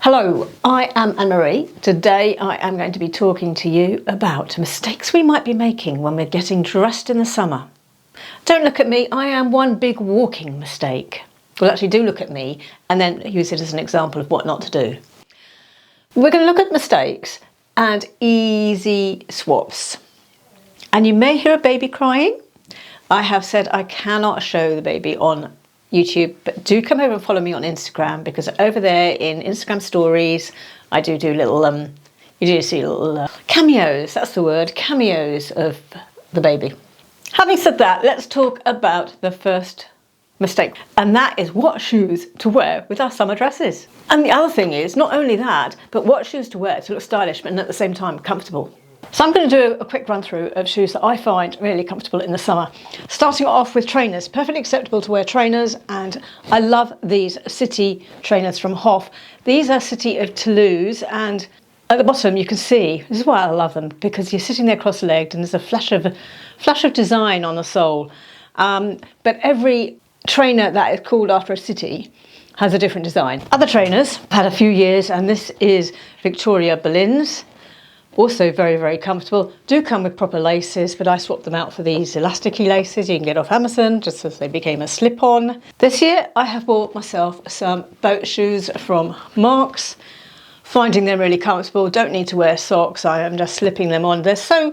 Hello, I am Anne-Marie. Today I am going to be talking to you about mistakes we might be making when we're getting dressed in the summer. Don't look at me, I am one big walking mistake. Well, actually do look at me and then use it as an example of what not to do. We're going to look at mistakes and easy swaps. And you may hear a baby crying. I have said I cannot show the baby on YouTube, but do come over and follow me on Instagram, because over there in Instagram stories I do little you do see little cameos, that's the word, cameos of the baby. Having said that, let's talk about the first mistake, and that is what shoes to wear with our summer dresses. And the other thing is not only that, but what shoes to wear to look stylish but at the same time comfortable. So I'm going to do a quick run through of shoes that I find really comfortable in the summer. Starting off with trainers, perfectly acceptable to wear trainers, and I love these City trainers from Hoff. These are City of Toulouse, and at the bottom you can see, this is why I love them, because you're sitting there cross-legged and there's a flash of design on the sole. But every trainer that is called after a city has a different design. Other trainers I've had a few years, and this is Victoria Berlin's. Also very, very comfortable. Do come with proper laces, but I swapped them out for these elasticy laces you can get off Amazon, just as they became a slip-on. This year I have bought myself some boat shoes from Marks, finding them really comfortable. Don't need to wear socks, I am just slipping them on. They're so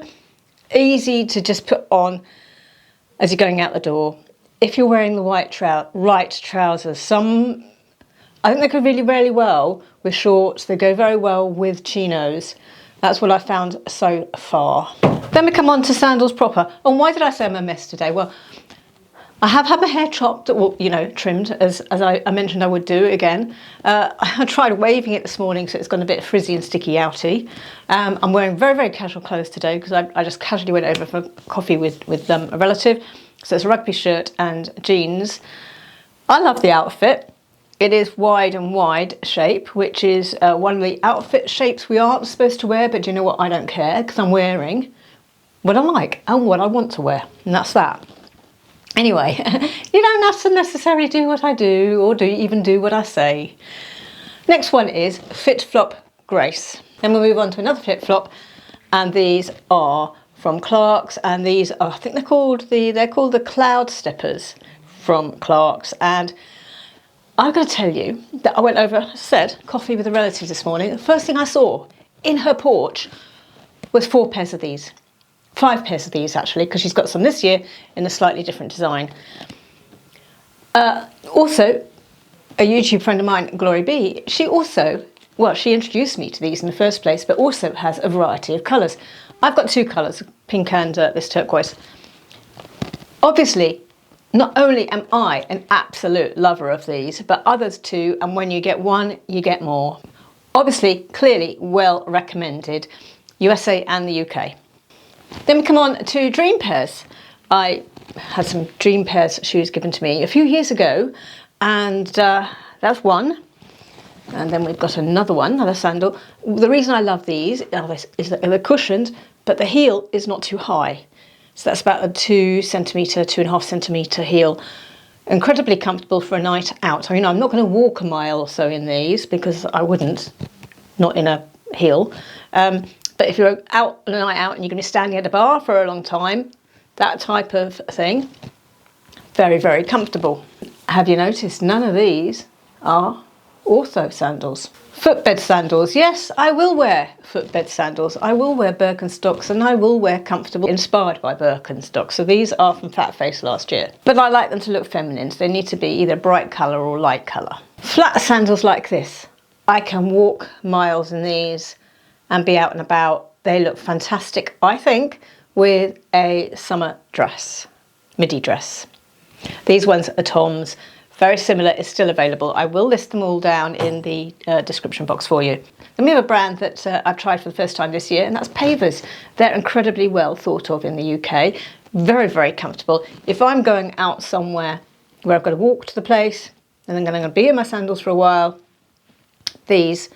easy to just put on as you're going out the door. If you're wearing the right trousers, I think they go really well with shorts. They go very well with chinos. That's what I found so far. Then we come on to sandals proper. And why did I say I'm a mess today? Well, I have had my hair chopped, well, trimmed, as I mentioned I would do again. I tried waving it this morning, so it's gone a bit frizzy and sticky outy. I'm wearing very, very casual clothes today because I just casually went over for coffee with a relative. So it's a rugby shirt and jeans. I love the outfit. It is wide shape, which is one of the outfit shapes we aren't supposed to wear, but do you know what? I don't care, because I'm wearing what I like and what I want to wear, and that's that. Anyway, you don't have to necessarily do what I do, or even do what I say. Next one is FitFlop Grace. Then we'll move on to another FitFlop, and these are from Clarks, and these are, I think they're called the Cloud Steppers from Clarks. And I've got to tell you that I went over, said, coffee with a relative this morning. The first thing I saw in her porch was 4 pairs of these. 5 pairs of these, actually, because she's got some this year in a slightly different design. Also, a YouTube friend of mine, Glory B, she introduced me to these in the first place, but also has a variety of colours. I've got 2 colours, pink and this turquoise. Obviously, not only am I an absolute lover of these, but others too, and when you get one, you get more. Obviously, clearly well recommended, USA and the UK. Then we come on to Dream Pairs. I had some Dream Pairs shoes given to me a few years ago, and that's one. And then we've got another sandal. The reason I love these is that they're cushioned, but the heel is not too high. So that's about a 2.5 centimetre heel. Incredibly comfortable for a night out. I mean, I'm not going to walk a mile or so in these, because I wouldn't, not in a heel. But if you're out on a night out and you're going to be standing at a bar for a long time, that type of thing, very, very comfortable. Have you noticed none of these are ortho sandals? Footbed sandals. Yes, I will wear footbed sandals. I will wear Birkenstocks, and I will wear comfortable, inspired by Birkenstocks. So these are from Fat Face last year. But I like them to look feminine, so they need to be either bright colour or light colour. Flat sandals like this. I can walk miles in these and be out and about. They look fantastic, I think, with a summer dress, midi dress. These ones are Tom's. Very similar, is still available. I will list them all down in the description box for you. Then we have a brand that I've tried for the first time this year, and that's Pavers. They're incredibly well thought of in the UK. Very, very comfortable. If I'm going out somewhere where I've got to walk to the place, and then I'm going to be in my sandals for a while, these,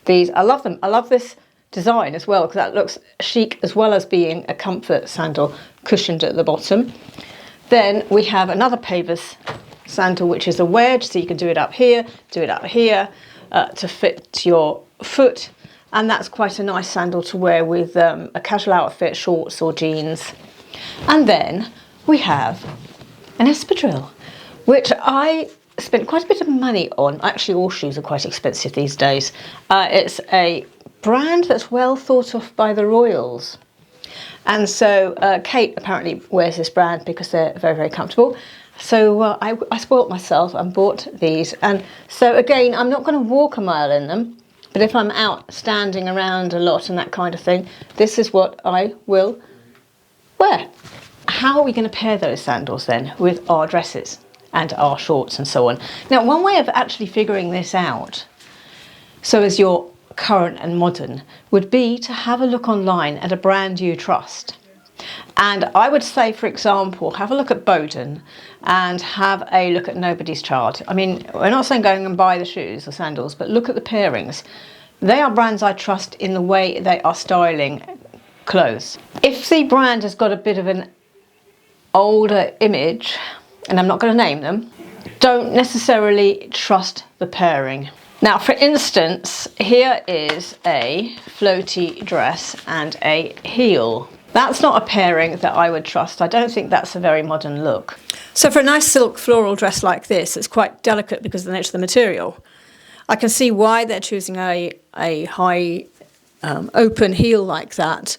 I love them. I love this design as well, because that looks chic as well as being a comfort sandal, cushioned at the bottom. Then we have another Pavers sandal, which is a wedge, so you can do it up here, to fit your foot, and that's quite a nice sandal to wear with a casual outfit, shorts or jeans. And then we have an espadrille, which I spent quite a bit of money on. Actually, all shoes are quite expensive these days. It's a brand that's well thought of by the royals. And so Kate apparently wears this brand because they're very, very comfortable. So I spoilt myself and bought these. And so again, I'm not going to walk a mile in them, but if I'm out standing around a lot and that kind of thing, this is what I will wear. How are we going to pair those sandals then with our dresses and our shorts and so on? Now, one way of actually figuring this out, so as you're current and modern, would be to have a look online at a brand you trust. And I would say, for example, have a look at Boden and have a look at Nobody's Child. I mean, we're not saying going and buy the shoes or sandals, but look at the pairings. They are brands I trust in the way they are styling clothes. If the brand has got a bit of an older image, and I'm not going to name them, don't necessarily trust the pairing. Now, for instance, here is a floaty dress and a heel. That's not a pairing that I would trust. I don't think that's a very modern look. So for a nice silk floral dress like this, it's quite delicate because of the nature of the material. I can see why they're choosing a high open heel like that.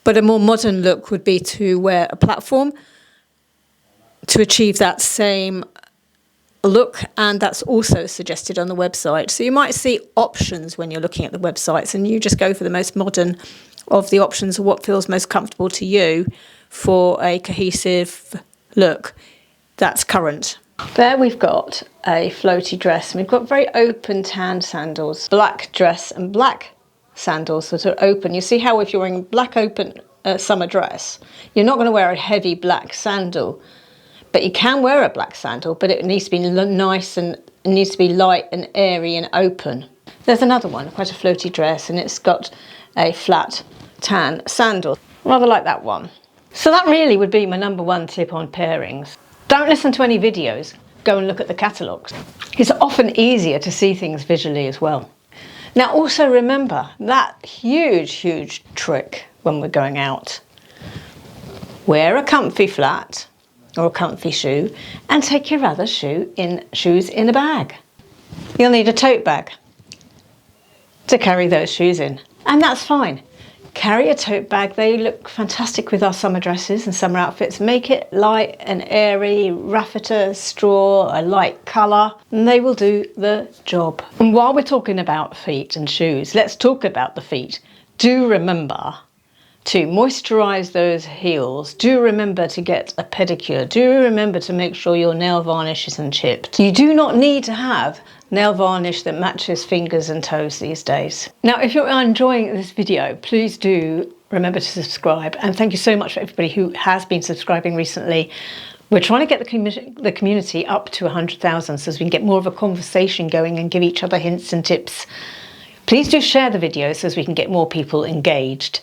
But a more modern look would be to wear a platform to achieve that same look, and that's also suggested on the website. So you might see options when you're looking at the websites, and you just go for the most modern of the options, or what feels most comfortable to you for a cohesive look that's current. There we've got a floaty dress, and we've got very open tanned sandals, black dress and black sandals that are open. You see how if you're wearing black open summer dress, you're not going to wear a heavy black sandal. But you can wear a black sandal, but it needs to be nice and it needs to be light and airy and open. There's another one, quite a floaty dress, and it's got a flat tan sandal. Rather like that one. So that really would be my number one tip on pairings. Don't listen to any videos, go and look at the catalogues. It's often easier to see things visually as well. Now also remember that huge trick when we're going out. Wear a comfy flat or a comfy shoe, and take your other shoes in a bag. You'll need a tote bag to carry those shoes in, and that's fine. Carry a tote bag. They look fantastic with our summer dresses and summer outfits. Make it light and airy, raffeta, straw, a light colour, and they will do the job. And while we're talking about feet and shoes, let's talk about the feet. Do remember to moisturise those heels. Do remember to get a pedicure. Do remember to make sure your nail varnish isn't chipped. You do not need to have nail varnish that matches fingers and toes these days. Now, if you're enjoying this video, please do remember to subscribe. And thank you so much for everybody who has been subscribing recently. We're trying to get the community up to 100,000 so as we can get more of a conversation going and give each other hints and tips. Please do share the video so as we can get more people engaged.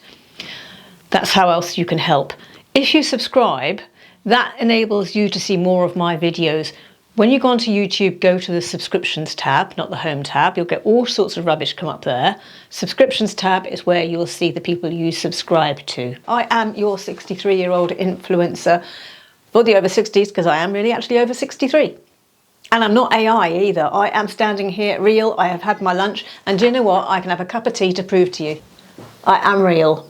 That's how else you can help. If you subscribe, that enables you to see more of my videos. When you go onto YouTube, go to the subscriptions tab, not the home tab. You'll get all sorts of rubbish come up there. Subscriptions tab is where you'll see the people you subscribe to. I am your 63-year-old influencer for the over 60s, because I am really actually over 63. And I'm not AI either. I am standing here real. I have had my lunch, and do you know what? I can have a cup of tea to prove to you I am real.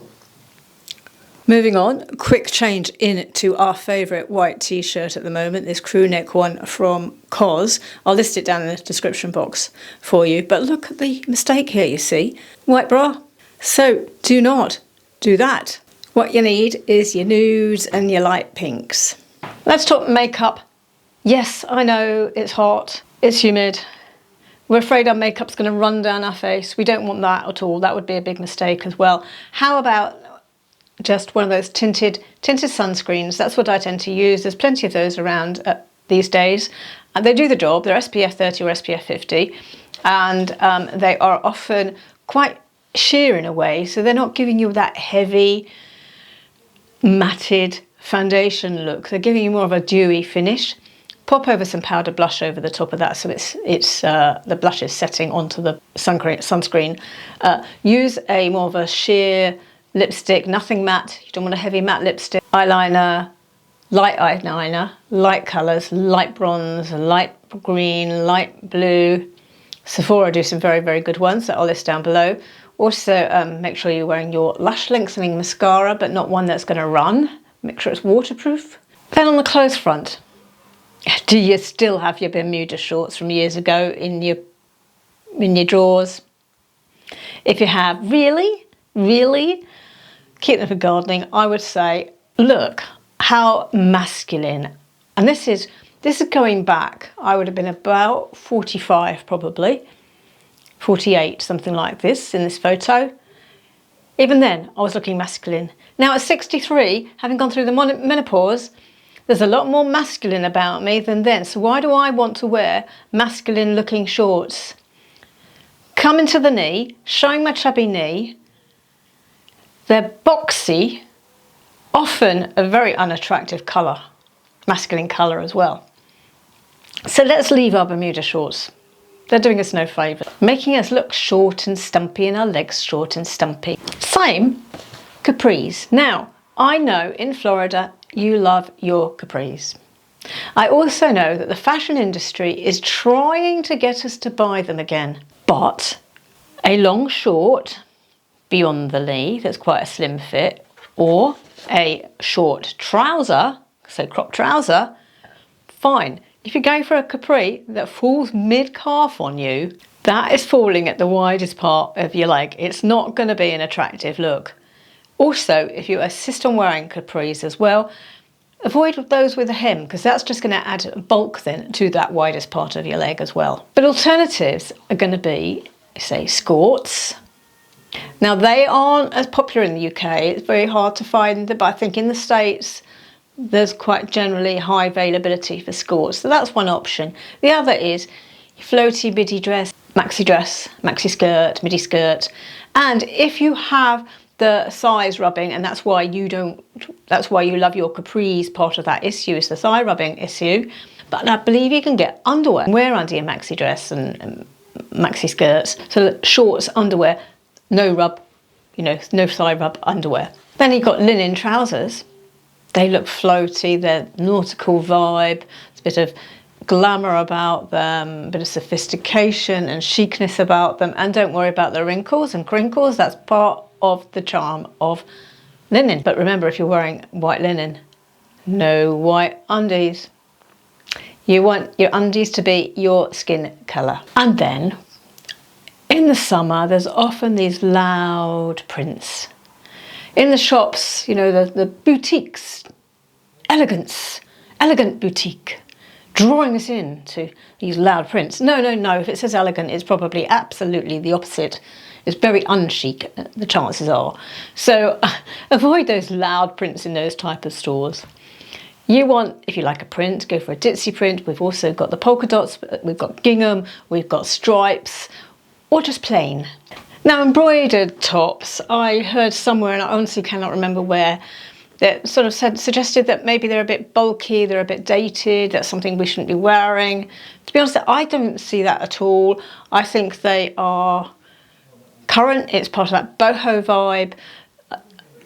Moving on, quick change into our favourite white t-shirt at the moment, this crew neck one from COS. I'll list it down in the description box for you. But look at the mistake here, you see. White bra. So do not do that. What you need is your nudes and your light pinks. Let's talk makeup. Yes, I know it's hot, it's humid. We're afraid our makeup's going to run down our face. We don't want that at all. That would be a big mistake as well. How about just one of those tinted sunscreens? That's what I tend to use. There's plenty of those around these days. They do the job. They're SPF 30 or SPF 50, and they are often quite sheer in a way, so they're not giving you that heavy matted foundation look. They're giving you more of a dewy finish. Pop over some powder blush over the top of that so the blush is setting onto the sunscreen. Use a more of a sheer lipstick, nothing matte. You don't want a heavy matte lipstick. Eyeliner, light colours, light bronze, light green, light blue. Sephora do some very, very good ones that I'll list down below. Also, make sure you're wearing your lash lengthening mascara, but not one that's going to run. Make sure it's waterproof. Then on the clothes front, do you still have your Bermuda shorts from years ago in your drawers? If you have, really, keep them for gardening. I would say, look how masculine. And this is going back. I would have been about 45 probably, 48, something like this in this photo. Even then, I was looking masculine. Now at 63, having gone through the menopause, there's a lot more masculine about me than then. So why do I want to wear masculine looking shorts? Coming to the knee, showing my chubby knee. They're boxy, often a very unattractive colour, masculine colour as well. So let's leave our Bermuda shorts. They're doing us no favour, making us look short and stumpy and our legs short and stumpy. Same capris. Now, I know in Florida you love your capris. I also know that the fashion industry is trying to get us to buy them again. But a long short beyond the knee that's quite a slim fit, or a short trouser, so crop trouser, fine. If you're going for a capri that falls mid-calf on you, that is falling at the widest part of your leg. It's not going to be an attractive look. Also, if you insist on wearing capris as well, avoid those with a hem, because that's just going to add bulk then to that widest part of your leg as well. But alternatives are going to be, say, skirts. Now, they aren't as popular in the UK. It's very hard to find them, but I think in the States, there's quite generally high availability for skirts. So that's one option. The other is floaty midi dress, maxi skirt, midi skirt. And if you have the size rubbing, and that's why you love your capris, part of that issue is the thigh rubbing issue. But I believe you can get underwear, wear under your maxi dress and maxi skirts. So shorts, underwear, no rub, no thigh rub underwear. Then you've got linen trousers. They look floaty, they're nautical vibe, there's a bit of glamour about them, a bit of sophistication and chicness about them, and don't worry about the wrinkles and crinkles, that's part of the charm of linen. But remember, if you're wearing white linen, no white undies. You want your undies to be your skin colour. And then, in the summer, there's often these loud prints. In the shops, the boutiques, elegant boutique, drawing us in to these loud prints. No, if it says elegant, it's probably absolutely the opposite. It's very unchic, the chances are. So avoid those loud prints in those type of stores. You want, if you like a print, go for a ditzy print. We've also got the polka dots, we've got gingham, we've got stripes, or just plain. Now, embroidered tops, I heard somewhere, and I honestly cannot remember where, that sort of suggested that maybe they're a bit bulky, they're a bit dated, that's something we shouldn't be wearing. To be honest, I don't see that at all. I think they are current, it's part of that boho vibe.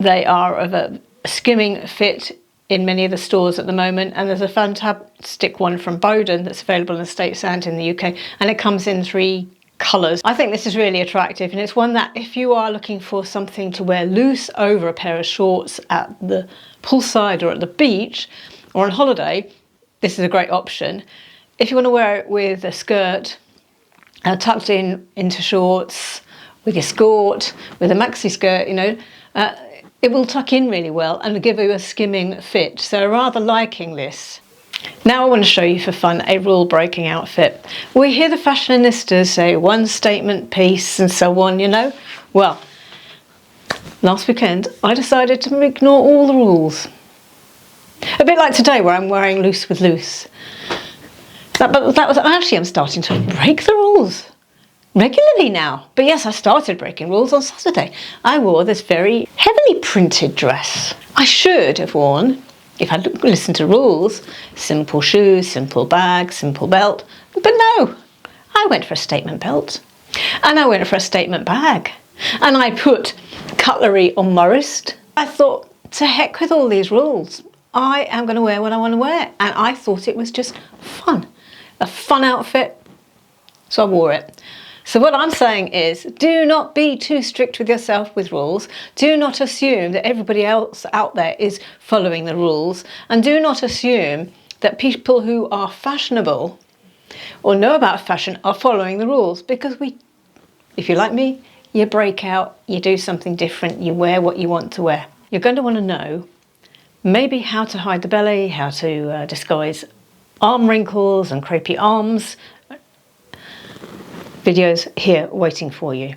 They are of a skimming fit in many of the stores at the moment, and there's a fantastic one from Boden that's available in the States and in the UK, and it comes in 3 colours. I think this is really attractive, and it's one that if you are looking for something to wear loose over a pair of shorts at the poolside or at the beach or on holiday, this is a great option. If you want to wear it with a skirt tucked into shorts, with your skirt, with a maxi skirt, it will tuck in really well and give you a skimming fit. So rather liking this. Now I want to show you for fun a rule-breaking outfit. We hear the fashionistas say one statement piece and so on, Well, last weekend I decided to ignore all the rules. A bit like today where I'm wearing loose with loose. I'm starting to break the rules regularly now. But yes, I started breaking rules on Saturday. I wore this very heavily printed dress. I should have worn If I listen to rules, simple shoes, simple bag, simple belt. But no, I went for a statement belt. And I went for a statement bag. And I put cutlery on my wrist. I thought, to heck with all these rules. I am going to wear what I want to wear. And I thought it was just fun. A fun outfit. So I wore it. So what I'm saying is, do not be too strict with yourself with rules. Do not assume that everybody else out there is following the rules. And do not assume that people who are fashionable or know about fashion are following the rules. Because if you're like me, you break out, you do something different, you wear what you want to wear. You're going to want to know maybe how to hide the belly, how to disguise arm wrinkles and crepey arms. Videos here waiting for you.